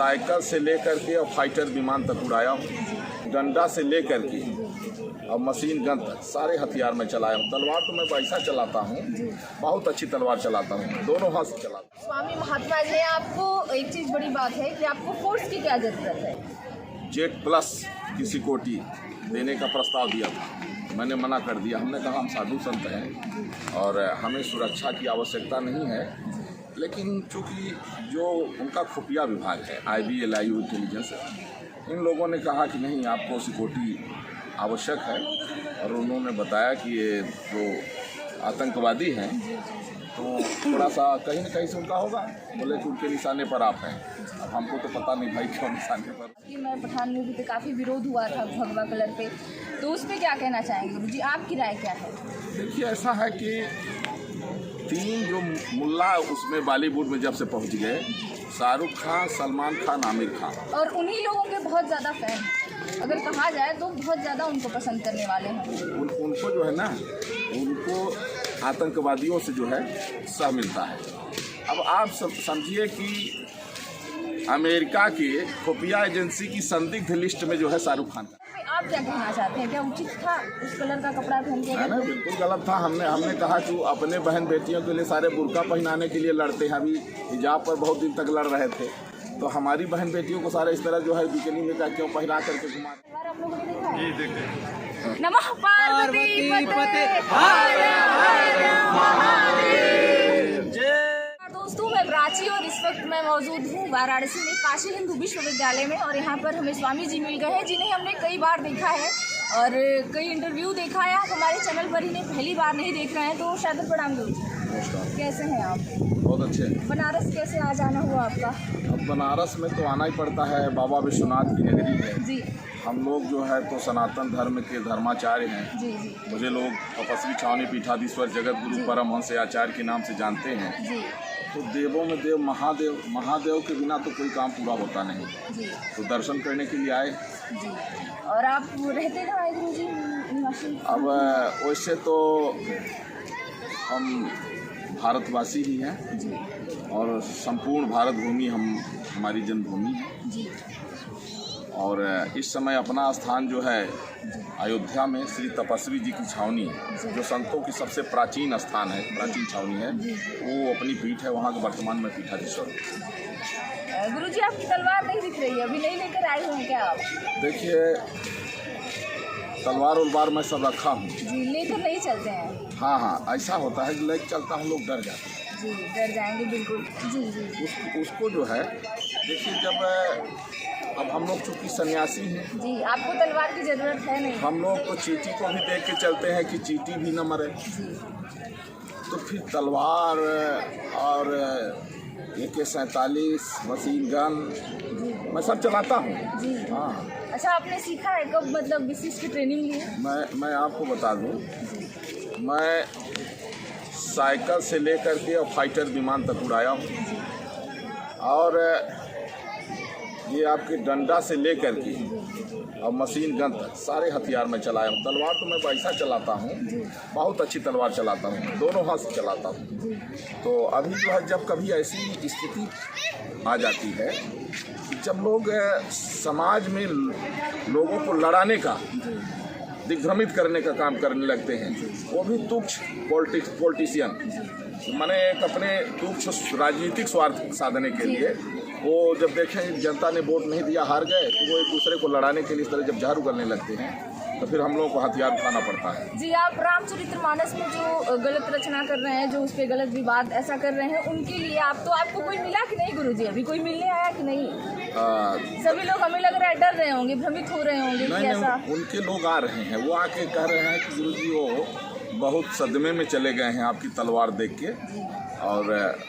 Cycle से लेकर के और फाइटर विमान तक उड़ाया हूँ, डंडा से लेकर के और मशीन गन तक सारे हथियार में चलाया हूँ। तलवार तो मैं वैसा चलाता हूँ, बहुत अच्छी तलवार चलाता हूँ, दोनों हाथ से चलाता हूँ। स्वामी महात्मा जी, आपको एक चीज़ बड़ी बात है कि आपको फोर्स की क्या ज़रूरत है? जेट प्लस की सिक्योरिटी देने का प्रस्ताव दिया था, मैंने मना कर दिया। हमने कहा हम साधु संत हैं और हमें सुरक्षा की आवश्यकता नहीं है, लेकिन चूँकि जो उनका खुफिया विभाग है IBLIU इंटेलिजेंस, इन लोगों ने कहा कि नहीं आपको सिक्योरिटी आवश्यक है और उन्होंने बताया कि ये जो आतंकवादी हैं तो थोड़ा सा कहीं न कहीं से उनका होगा, बोले कि उनके निशाने पर आप हैं। अब हमको तो पता नहीं भाई क्यों निशाने पर। कि मैं पठान मूवी पे काफ़ी विरोध हुआ था भगवा कलर पे, तो उस पर क्या कहना चाहेंगे गुरु जी, आपकी राय क्या है? देखिए ऐसा है कि 3 जो मुल्ला उसमें बॉलीवुड में जब से पहुंच गए, शाहरुख खान, सलमान खान, आमिर खान, और उन्हीं लोगों के बहुत ज़्यादा फैन, अगर कहा जाए तो बहुत ज़्यादा उनको पसंद करने वाले हैं। उनको जो है ना, उनको आतंकवादियों से जो है सह मिलता है। अब आप सब समझिए कि अमेरिका की खुफिया एजेंसी की संदिग्ध लिस्ट में जो है शाहरुख खान का। आप क्या कहना चाहते हैं, क्या उचित था उस कलर का कपड़ा पहन के? नहीं, बिल्कुल गलत था। हमने कहा कि वो अपने बहन बेटियों के लिए सारे बुर्का पहनाने के लिए लड़ते हैं। अभी हिजाब पर बहुत दिन तक लड़ रहे थे, तो हमारी बहन बेटियों को सारे इस तरह जो है बिकनी में क्यों पहना करके घुमा। आप लोगों ने देखा है? नमः पार्वती पते हर हर महादेव। दोस्तों, मैं प्राची और इस वक्त मैं मौजूद हूँ वाराणसी में काशी हिंदू विश्वविद्यालय में, और यहाँ पर हमें स्वामी जी मिल गए हैं जिन्हें हमने कई बार देखा है और कई इंटरव्यू देखा है। आप हमारे चैनल पर इन्हें पहली बार नहीं देख रहे हैं, तो शायद प्रणाम गुरु जी। कैसे हैं आप? बहुत अच्छे। बनारस कैसे आ जाना हुआ आपका? अब बनारस में तो आना ही पड़ता है, बाबा विश्वनाथ की नगरी है जी। हम लोग जो है तो सनातन धर्म के धर्माचार्य हैं। जी जी। मुझे लोग तपस्वी छावनी पीठाधीश्वर जगत गुरु परमहंस आचार्य के नाम से जानते हैं। जी। तो देवों में देव महादेव के बिना तो कोई काम पूरा होता नहीं। जी। तो दर्शन करने के लिए आए। जी। और आप रहते कहाँ हैं गुरु जी? अब वैसे तो हम भारतवासी ही हैं जी। और संपूर्ण भारत भूमि हमारी जन्मभूमि है। जी। और इस समय अपना स्थान जो है अयोध्या में श्री तपस्वी जी की छावनी, जो संतों की सबसे प्राचीन स्थान है, प्राचीन छावनी है, वो अपनी पीठ है, वहाँ के वर्तमान में पीठाधीश्वर। गुरु जी, आपकी तलवार नहीं दिख रही है, अभी नहीं लेकर आए हुए हैं क्या आप? देखिए तलवार उलवार मैं सब रखा हूँ जी, लेकर नहीं चलते हैं? हाँ, ऐसा होता है कि लेकर चलता हूँ लोग डर जाते हैं। जी, डर जाएंगे बिल्कुल। जी जी। उसको जो है देखिए, जब अब हम लोग चूँकि सन्यासी हैं। जी, आपको तलवार की ज़रूरत है नहीं? हम लोग तो चींटी को भी देख के चलते हैं कि चींटी भी न मरे। जी। तो फिर तलवार और AK-47 मशीन गन मैं सब चलाता हूँ। जी। हाँ। अच्छा, आपने सीखा है कब, मतलब विशिष्ट ट्रेनिंग ली? मैं आपको बता दूँ, मैं साइकिल से लेकर के और फाइटर विमान तक उड़ाया हूँ, और ये आपके डंडा से लेकर के और मशीन गन तक सारे हथियार में चलाया हूँ। तलवार तो मैं वैसा चलाता हूँ, बहुत अच्छी तलवार चलाता हूँ, दोनों हाथ से चलाता हूँ। तो अभी जो है जब कभी ऐसी स्थिति आ जाती है कि जब लोग समाज में लोगों को लड़ाने का, दिग्भ्रमित करने का काम करने लगते हैं, वो भी तुच्छ पॉलिटिशियन, माने एक अपने तुच्छ राजनीतिक स्वार्थ साधने के लिए, वो जब देखें जनता ने वोट नहीं दिया, हार गए, तो वो एक दूसरे को लड़ाने के लिए इस तरह जब जहर उगलने लगते हैं, तो फिर हम लोगों को हथियार उठाना पड़ता है। जी, आप रामचरितमानस में जो गलत रचना कर रहे हैं, जो उस पर गलत विवाद ऐसा कर रहे हैं, उनके लिए आपको कोई मिला कि नहीं गुरुजी? अभी कोई मिलने आया कि नहीं? सभी लोग, हमें लग रहा है, डर रहे होंगे, भ्रमित हो रहे होंगे कि ऐसा। उनके लोग आ रहे हैं, वो आके कह रहे हैं कि गुरुजी वो बहुत सदमे में चले गए हैं आपकी तलवार देख के, और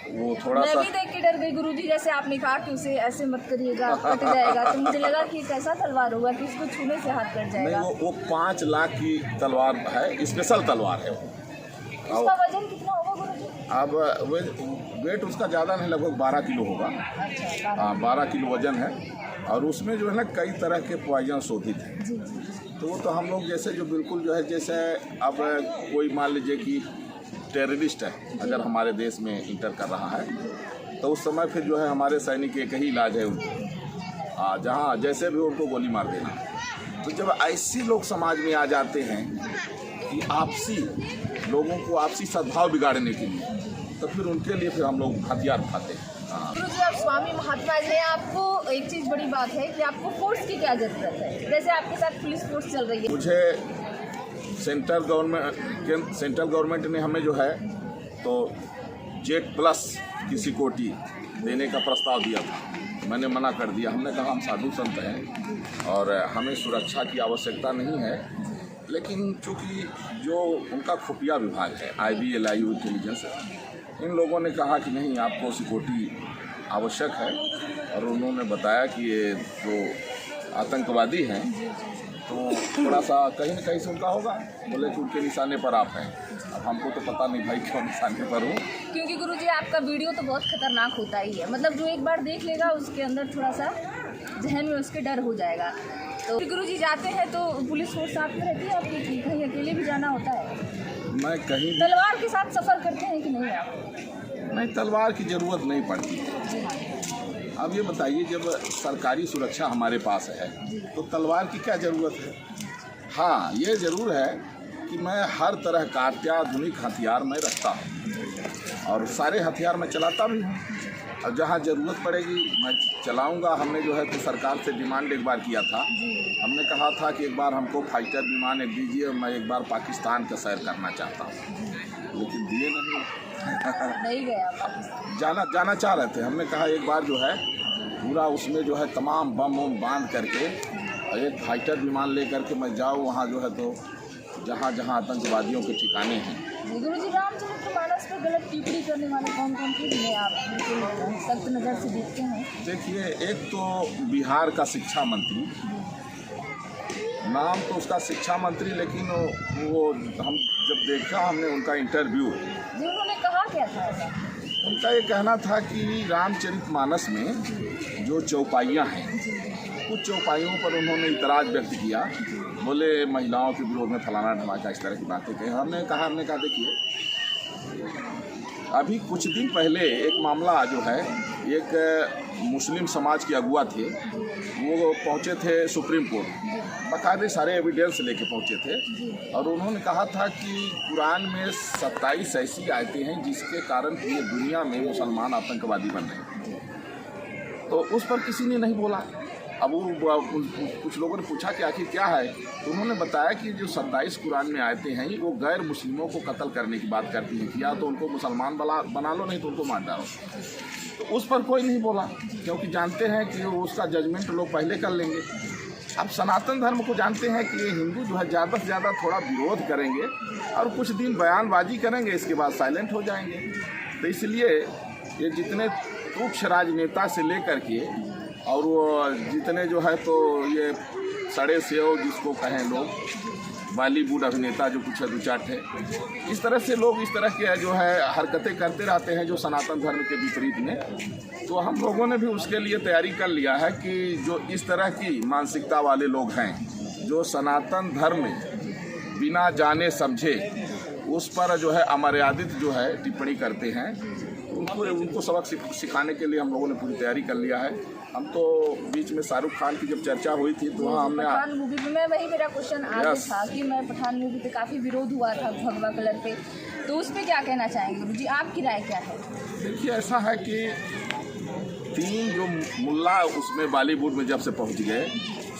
वो थोड़ा सा। मैं भी देख के डर गई गुरुजी, जैसे आपने कहा कि उसे ऐसे मत करिएगा, कट जाएगा, तो मुझे लगा कि कैसा तलवार होगा कि इसको छूने से हाथ कट जाएगा। नहीं, वो 5 लाख की तलवार है, स्पेशल तलवार है वो। उसका वजन कितना होगा गुरुजी? अब वेट उसका ज़्यादा नहीं, लगभग 12 किलो होगा। अच्छा, 12 किलो वजन है, और उसमें जो है ना कई तरह के पॉइजन शोधित हैं। तो वो तो हम लोग जैसे जो बिल्कुल जो है, जैसे अब कोई मान लीजिए कि टेररिस्ट है, अगर हमारे देश में इंटर कर रहा है, तो उस समय फिर जो है हमारे सैनिक एक ही इलाज है जहाँ जैसे भी उनको गोली मार देना। तो जब ऐसे लोग समाज में आ जाते हैं कि आपसी लोगों को आपसी सद्भाव बिगाड़ने के लिए, तो फिर उनके लिए फिर हम लोग हथियार उठाते हैं। गुरु जी, आप स्वामी महात्मा जी हैं, आपको एक चीज़ बड़ी बात है कि आपको फोर्स की क्या ज़रूरत है? जैसे आपके साथ पुलिस फोर्स चल रही है। मुझे सेंट्रल गवर्नमेंट ने हमें जो है तो Z+ की सिक्योरिटी देने का प्रस्ताव दिया था। मैंने मना कर दिया। हमने कहा हम साधु संत हैं और हमें सुरक्षा की आवश्यकता नहीं है, लेकिन चूँकि जो उनका खुफिया विभाग है IBLIU इंटेलिजेंस, इन लोगों ने कहा कि नहीं, आपको सिक्योरिटी आवश्यक है। और उन्होंने बताया कि ये जो आतंकवादी हैं तो थोड़ा सा कहीं न कहीं से उनका होगा। बोले कि उनके निशाने पर आप हैं। अब हमको तो पता नहीं भाई क्यों निशाने पर हूँ, क्योंकि गुरुजी आपका वीडियो तो बहुत खतरनाक होता ही है। मतलब जो एक बार देख लेगा उसके अंदर थोड़ा सा जहन में उसके डर हो जाएगा। तो गुरुजी जाते हैं तो पुलिस फोर्स साथ में रहती है आपकी, कहीं अकेले भी जाना होता है? मैं कहीं तलवार के साथ सफ़र करते हैं कि नहीं आप? नहीं, तलवार की ज़रूरत नहीं पड़ती है। अब ये बताइए, जब सरकारी सुरक्षा हमारे पास है तो तलवार की क्या ज़रूरत है? हाँ, ये ज़रूर है कि मैं हर तरह का अत्याधुनिक हथियार मैं रखता हूँ और सारे हथियार मैं चलाता भी हूँ, और जहाँ ज़रूरत पड़ेगी मैं चलाऊँगा। हमने जो है तो सरकार से डिमांड एक बार किया था। हमने कहा था कि एक बार हमको फाइटर विमान एक दीजिए, मैं एक बार पाकिस्तान का सैर करना चाहता हूँ, लेकिन दिए नहीं गया। जाना चाह रहे थे। हमने कहा एक बार जो है पूरा उसमें जो है तमाम बम बांध करके एक फाइटर विमान ले करके मैं जाऊँ वहाँ जो है तो जहाँ जहाँ आतंकवादियों के ठिकाने हैं। गुरुजी, रामचरितमानस पर गलत टिप्पणी करने वाले कौन कौन थे जिन्हें आप बिल्कुल सख्त नज़र से देखते हैं? देखिए, एक तो बिहार का शिक्षा मंत्री, नाम तो उसका शिक्षा मंत्री, लेकिन वो हम जब देखा हमने उनका इंटरव्यू, उन्होंने कहा क्या था ऐसा? उनका ये कहना था कि रामचरितमानस में जो चौपाइयाँ हैं, कुछ चौपाइयों पर उन्होंने इतराज़ व्यक्त किया। बोले महिलाओं के विरोध में फलाना ढमाका, इस तरह की बातें कही। हमने कहा देखिए, अभी कुछ दिन पहले एक मामला जो है, एक मुस्लिम समाज के अगुआ थे, वो पहुँचे थे सुप्रीम कोर्ट, बाकायदे सारे एविडेंस लेके पहुँचे थे, और उन्होंने कहा था कि कुरान में 27 ऐसी आयतें हैं जिसके कारण पूरी दुनिया में मुसलमान आतंकवादी बन रहे हैं। तो उस पर किसी ने नहीं बोला। अब कुछ लोगों ने पूछा कि आखिर क्या है, तो उन्होंने बताया कि जो 27 कुरान में आयतें हैं वो गैर मुस्लिमों को कत्ल करने की बात करती हैं कि या तो उनको मुसलमान बना लो, नहीं तो उनको मार डालो। तो उस पर कोई नहीं बोला, क्योंकि जानते हैं कि उसका जजमेंट लोग पहले कर लेंगे। अब सनातन धर्म को जानते हैं कि ये हिंदू जो है ज़्यादा से ज़्यादा थोड़ा विरोध करेंगे और कुछ दिन बयानबाजी करेंगे, इसके बाद साइलेंट हो जाएंगे। तो इसलिए ये जितने तुच्छ राजनेता से लेकर के और वो जितने जो है तो ये सड़े सेव जिसको कहें लोग, बॉलीवुड अभिनेता जो कुछ है दो चार थे, इस तरह से लोग इस तरह के जो है हरकतें करते रहते हैं जो सनातन धर्म के विपरीत में। तो हम लोगों ने भी उसके लिए तैयारी कर लिया है कि जो इस तरह की मानसिकता वाले लोग हैं, जो सनातन धर्म में बिना जाने समझे उस पर जो है अमर्यादित जो है टिप्पणी करते हैं, उनको सबक सिखाने के लिए हम लोगों ने पूरी तैयारी कर लिया है। हम तो बीच में शाहरुख खान की जब चर्चा हुई थी तो वहाँ हमने पठान मूवी में, वही मेरा क्वेश्चन आगे था कि मैं पठान मूवी पे काफ़ी विरोध हुआ था भगवा कलर पे, तो उस पर क्या कहना चाहेंगे गुरुजी, आपकी राय क्या है? देखिए, ऐसा है कि 3 जो मुल्ला उसमें बॉलीवुड में जब से पहुँच गए,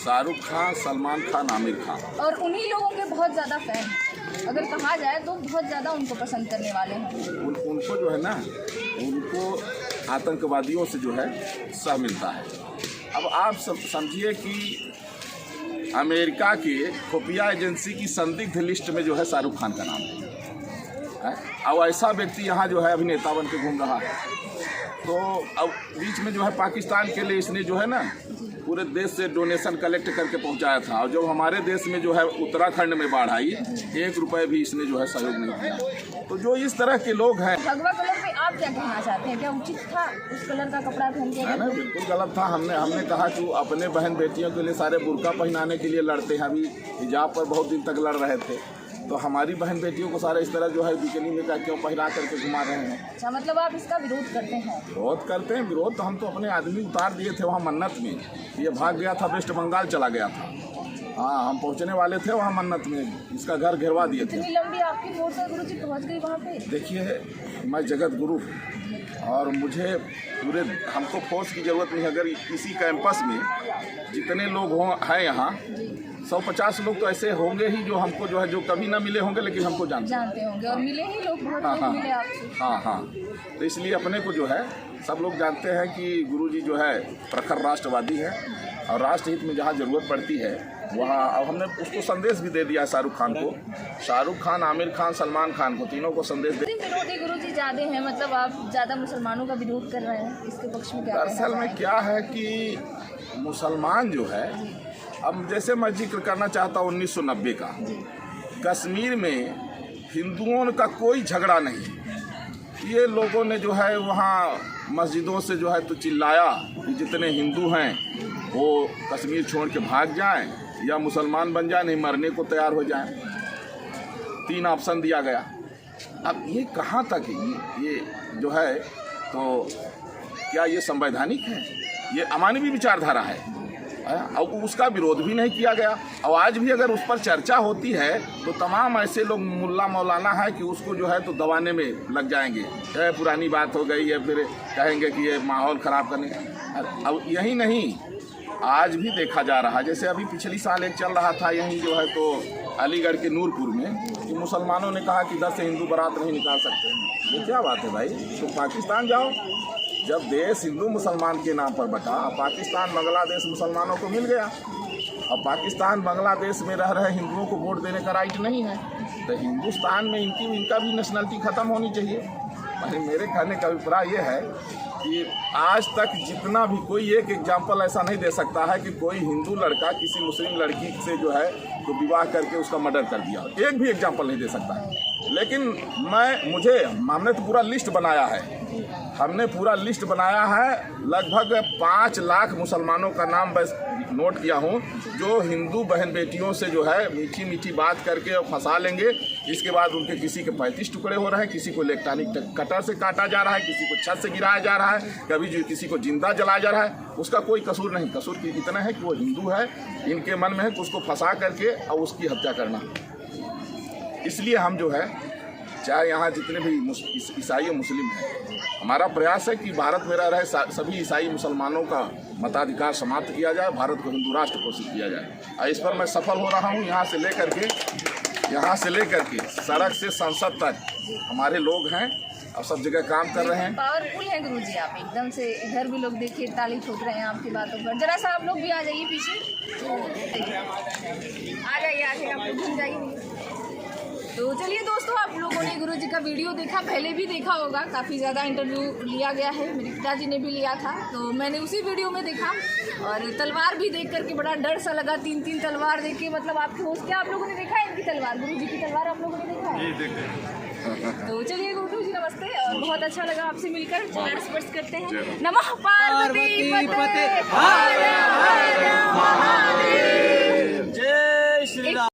शाहरुख खान, सलमान खान, आमिर खान, और उन्हीं लोगों के बहुत ज़्यादा फैन, अगर कहा जाए तो बहुत ज़्यादा उनको पसंद करने वाले हैं। उनको जो है ना, उनको आतंकवादियों से जो है सह मिलता है। अब आप सब समझिए कि अमेरिका की खुफिया एजेंसी की संदिग्ध लिस्ट में जो है शाहरुख खान का नाम है। अब ऐसा व्यक्ति यहाँ जो है अभिनेता बन के घूम रहा है। तो अब बीच में जो है पाकिस्तान के लिए इसने जो है ना पूरे देश से डोनेशन कलेक्ट करके पहुंचाया था, और जब हमारे देश में जो है उत्तराखंड में बाढ़ आई, 1 रुपये भी इसने जो है सहयोग नहीं किया। तो जो इस तरह के लोग हैं, भगवा कलर पे आप क्या कहना चाहते हैं? क्या उचित था उस कलर का कपड़ा पहन के? नहीं, बिल्कुल गलत था। हमने कहा कि वो अपने बहन बेटियों के लिए सारे बुर्का पहनाने के लिए लड़ते हैं। अभी हिजाब पर बहुत दिन तक लड़ रहे थे, तो हमारी बहन बेटियों को सारे इस तरह जो है बिकनी में का क्यों पहरा करके घुमा रहे हैं। अच्छा, मतलब आप इसका विरोध करते हैं? विरोध करते हैं। विरोध तो हम तो अपने आदमी उतार दिए थे वहाँ मन्नत में। ये भाग गया था, वेस्ट बंगाल चला गया था। हाँ, हम पहुँचने वाले थे वहाँ मन्नत में, इसका घर घेरवा दिए थे। इतनी लंबी आपकी फोर्स है गुरु जी, पहुँच गई वहाँ पे? देखिए, मैं जगत गुरु और मुझे पूरे हमको फोर्स की ज़रूरत नहीं। अगर इसी कैंपस में जितने लोग हैं यहाँ 150 लोग तो ऐसे होंगे ही जो हमको जो है जो कभी ना मिले होंगे लेकिन हमको जानते होंगे और मिले ही लोग, बहुत हाँ, लोग हाँ, मिले आपसे। हाँ। तो इसलिए अपने को जो है सब लोग जानते हैं कि गुरुजी जो है प्रखर राष्ट्रवादी है और राष्ट्र हित में जहाँ ज़रूरत पड़ती है वहाँ। अब हमने उसको संदेश भी दे दिया शाहरुख खान को, शाहरुख खान, आमिर खान, सलमान खान को, तीनों को संदेश दे। विरोधी गुरुजी ज़्यादा हैं, मतलब आप ज़्यादा मुसलमानों का विरोध कर रहे हैं, इसके पक्ष में क्या? दरअसल में क्या है कि मुसलमान जो है, अब जैसे मैं जिक्र करना चाहता हूँ 1990 का, कश्मीर में हिंदुओं का कोई झगड़ा नहीं। ये लोगों ने जो है वहाँ मस्जिदों से जो है तो चिल्लाया कि जितने हिंदू हैं वो कश्मीर छोड़ के भाग जाएं या मुसलमान बन जाएं, नहीं मरने को तैयार हो जाएं। 3 ऑप्शन दिया गया। अब ये कहाँ तक ये जो है तो क्या ये संवैधानिक है? ये अमानवीय विचारधारा है। अब उसका विरोध भी नहीं किया गया। और आज भी अगर उस पर चर्चा होती है तो तमाम ऐसे लोग मुल्ला मौलाना है कि उसको जो है तो दबाने में लग जाएंगे, पुरानी बात हो गई है, फिर कहेंगे कि ये माहौल ख़राब करने। अब यही नहीं, आज भी देखा जा रहा है, जैसे अभी पिछली साल एक चल रहा था यहीं जो है तो अलीगढ़ के नूरपुर में कि मुसलमानों ने कहा कि 10 हिंदू बारात नहीं निकाल सकते। ये क्या बात है भाई? तो पाकिस्तान जाओ, जब देश हिंदू मुसलमान के नाम पर बटा, पाकिस्तान बांग्लादेश मुसलमानों को मिल गया। अब पाकिस्तान बांग्लादेश में रह रहे हिंदुओं को वोट देने का राइट नहीं है, तो हिंदुस्तान में इनका भी नेशनलिटी ख़त्म होनी चाहिए। मेरे कहने का अभिप्राय ये है कि आज तक जितना भी कोई एक एग्जाम्पल ऐसा नहीं दे सकता है कि कोई हिंदू लड़का किसी मुस्लिम लड़की से जो है तो विवाह करके उसका मर्डर कर दिया, एक भी एग्जाम्पल नहीं दे सकता है। लेकिन हमने तो पूरा लिस्ट बनाया है, हमने पूरा लिस्ट बनाया है। लगभग 5 लाख मुसलमानों का नाम बस नोट किया हूँ जो हिंदू बहन बेटियों से जो है मीठी मीठी बात करके और फंसा लेंगे। इसके बाद उनके किसी के 35 टुकड़े हो रहे हैं, किसी को इलेक्ट्रॉनिक कटर से काटा जा रहा है, किसी को छत से गिराया जा रहा है, कभी जो किसी को जिंदा जलाया जा रहा है। उसका कोई कसूर नहीं, कसूर इतना है कि वो हिंदू है, इनके मन में है कि उसको फंसा करके और उसकी हत्या करना। इसलिए हम जो है चाहे यहाँ जितने भी ईसाई मुस्लिम हैं, हमारा प्रयास है कि भारत में रह रहे सभी ईसाई मुसलमानों का मताधिकार समाप्त किया जाए, भारत को हिंदू राष्ट्र घोषित किया जाए। और इस पर मैं सफल हो रहा हूँ। यहाँ से लेकर के सड़क से संसद तक हमारे लोग हैं और सब जगह काम कर रहे हैं। पावरफुल हैं गुरुजी आप एकदम से। इधर भी लोग देखिए ताली ठोक रहे हैं आपकी बातों पर। जरा सा आप लोग भी आ जाइए पीछे, आ जाइए आगे, आप लोग घूम जाइए। तो चलिए दोस्तों, आप लोगों ने गुरुजी का वीडियो देखा, पहले भी देखा होगा, काफ़ी ज़्यादा इंटरव्यू लिया गया है, मेरे पिताजी ने भी लिया था, तो मैंने उसी वीडियो में देखा। और तलवार भी देख करके बड़ा डर सा लगा, 3 तलवार देख के। मतलब आपके होश क्या आप लोगों ने देखा है इनकी तलवार, गुरुजी की तलवार आप लोगों ने देखा है? तो चलिए गुरुजी नमस्ते, और बहुत अच्छा लगा आपसे मिलकर। चरण स्पर्श करते हैं। नमः पार्वती पते, हर हर महादेव। जय श्री राम।